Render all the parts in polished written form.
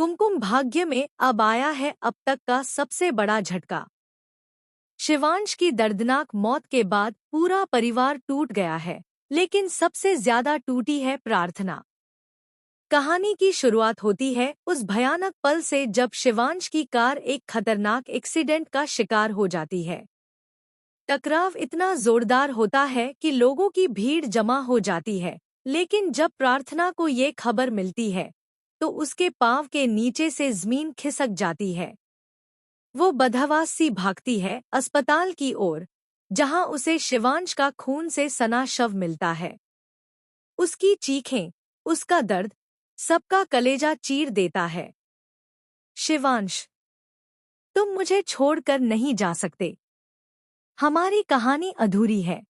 कुमकुम भाग्य में अब आया है अब तक का सबसे बड़ा झटका। शिवांश की दर्दनाक मौत के बाद पूरा परिवार टूट गया है, लेकिन सबसे ज्यादा टूटी है प्रार्थना। कहानी की शुरुआत होती है उस भयानक पल से जब शिवांश की कार एक खतरनाक एक्सीडेंट का शिकार हो जाती है। टकराव इतना जोरदार होता है कि लोगों की भीड़ जमा हो जाती है, लेकिन जब प्रार्थना को ये खबर मिलती है तो उसके पांव के नीचे से जमीन खिसक जाती है। वो बदहवास सी भागती है अस्पताल की ओर, जहां उसे शिवांश का खून से सना शव मिलता है। उसकी चीखें, उसका दर्द सबका कलेजा चीर देता है। शिवांश, तुम मुझे छोड़कर नहीं जा सकते। हमारी कहानी अधूरी है।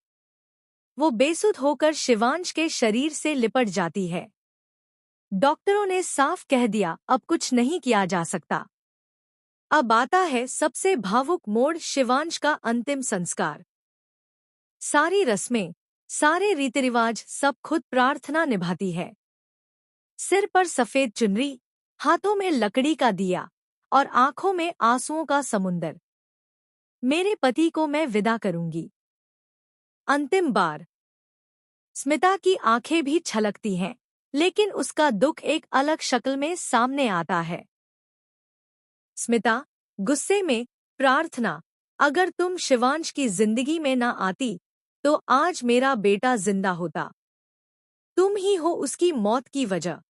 वो बेसुध होकर शिवांश के शरीर से लिपट जाती है। डॉक्टरों ने साफ कह दिया अब कुछ नहीं किया जा सकता। अब आता है सबसे भावुक मोड़, शिवांश का अंतिम संस्कार। सारी रस्में, सारे रीति रिवाज सब खुद प्रार्थना निभाती है। सिर पर सफेद चुनरी, हाथों में लकड़ी का दिया और आंखों में आंसुओं का समुंदर। मेरे पति को मैं विदा करूंगी। अंतिम बार। स्मिता की आंखें भी छलकती हैं, लेकिन उसका दुख एक अलग शक्ल में सामने आता है। स्मिता, गुस्से में, प्रार्थना, अगर तुम शिवांश की जिंदगी में ना आती तो आज मेरा बेटा जिंदा होता। तुम ही हो उसकी मौत की वजह।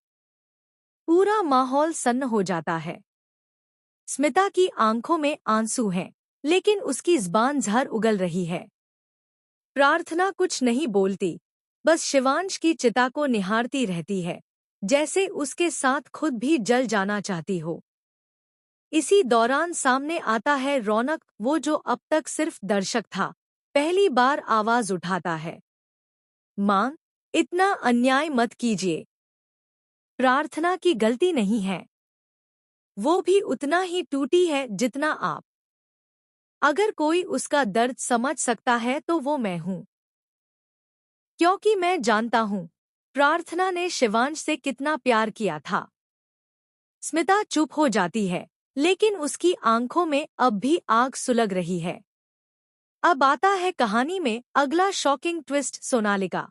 पूरा माहौल सन्न हो जाता है। स्मिता की आंखों में आंसू हैं, लेकिन उसकी ज़बान जहर उगल रही है। प्रार्थना कुछ नहीं बोलती, बस शिवांश की चिता को निहारती रहती है, जैसे उसके साथ खुद भी जल जाना चाहती हो। इसी दौरान सामने आता है रौनक, वो जो अब तक सिर्फ दर्शक था, पहली बार आवाज उठाता है। मां, इतना अन्याय मत कीजिए। प्रार्थना की गलती नहीं है। वो भी उतना ही टूटी है जितना आप। अगर कोई उसका दर्द समझ सकता है तो वो मैं हूं। क्योंकि मैं जानता हूं प्रार्थना ने शिवांश से कितना प्यार किया था। स्मिता चुप हो जाती है, लेकिन उसकी आंखों में अब भी आग सुलग रही है। अब आता है कहानी में अगला शॉकिंग ट्विस्ट, सोनालिका।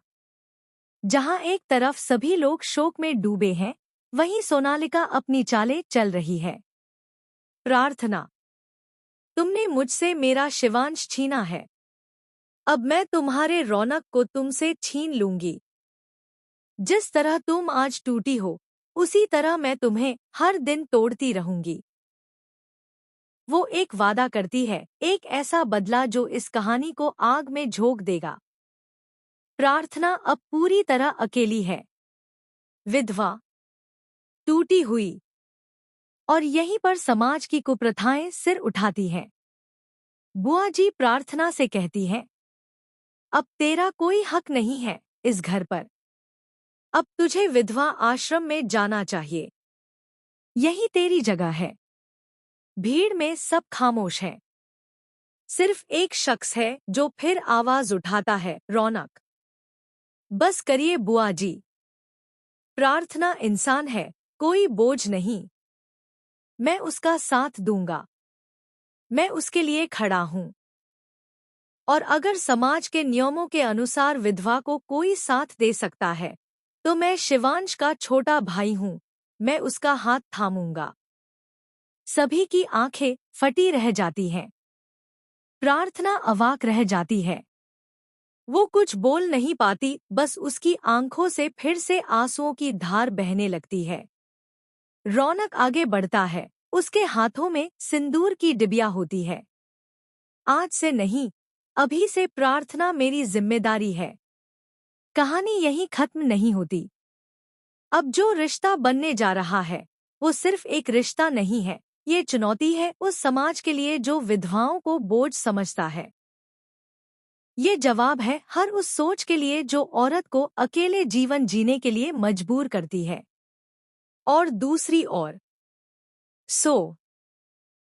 जहां एक तरफ सभी लोग शोक में डूबे हैं, वहीं सोनालिका अपनी चालें चल रही है। प्रार्थना, तुमने मुझसे मेरा शिवांश छीना है। अब मैं तुम्हारे रौनक को तुमसे छीन लूंगी। जिस तरह तुम आज टूटी हो, उसी तरह मैं तुम्हें हर दिन तोड़ती रहूंगी। वो एक वादा करती है, एक ऐसा बदला जो इस कहानी को आग में झोंक देगा। प्रार्थना अब पूरी तरह अकेली है, विधवा, टूटी हुई, और यहीं पर समाज की कुप्रथाएं सिर उठाती हैं। बुआ जी प्रार्थना से कहती हैं, अब तेरा कोई हक नहीं है इस घर पर। अब तुझे विधवा आश्रम में जाना चाहिए। यही तेरी जगह है। भीड़ में सब खामोश है। सिर्फ एक शख्स है जो फिर आवाज उठाता है, रौनक। बस करिए बुआ जी। प्रार्थना इंसान है, कोई बोझ नहीं। मैं उसका साथ दूंगा। मैं उसके लिए खड़ा हूं। और अगर समाज के नियमों के अनुसार विधवा को कोई साथ दे सकता है, तो मैं शिवांश का छोटा भाई हूं, मैं उसका हाथ थामूंगा। सभी की आंखें फटी रह जाती हैं। प्रार्थना अवाक रह जाती है। वो कुछ बोल नहीं पाती, बस उसकी आंखों से फिर से आंसुओं की धार बहने लगती है। रौनक आगे बढ़ता है, उसके हाथों में सिंदूर की डिबिया होती है। आज से नहीं, अभी से प्रार्थना मेरी जिम्मेदारी है। कहानी यहीं खत्म नहीं होती। अब जो रिश्ता बनने जा रहा है, वो सिर्फ एक रिश्ता नहीं है, ये चुनौती है उस समाज के लिए जो विधवाओं को बोझ समझता है। ये जवाब है हर उस सोच के लिए जो औरत को अकेले जीवन जीने के लिए मजबूर करती है। और दूसरी ओर, सो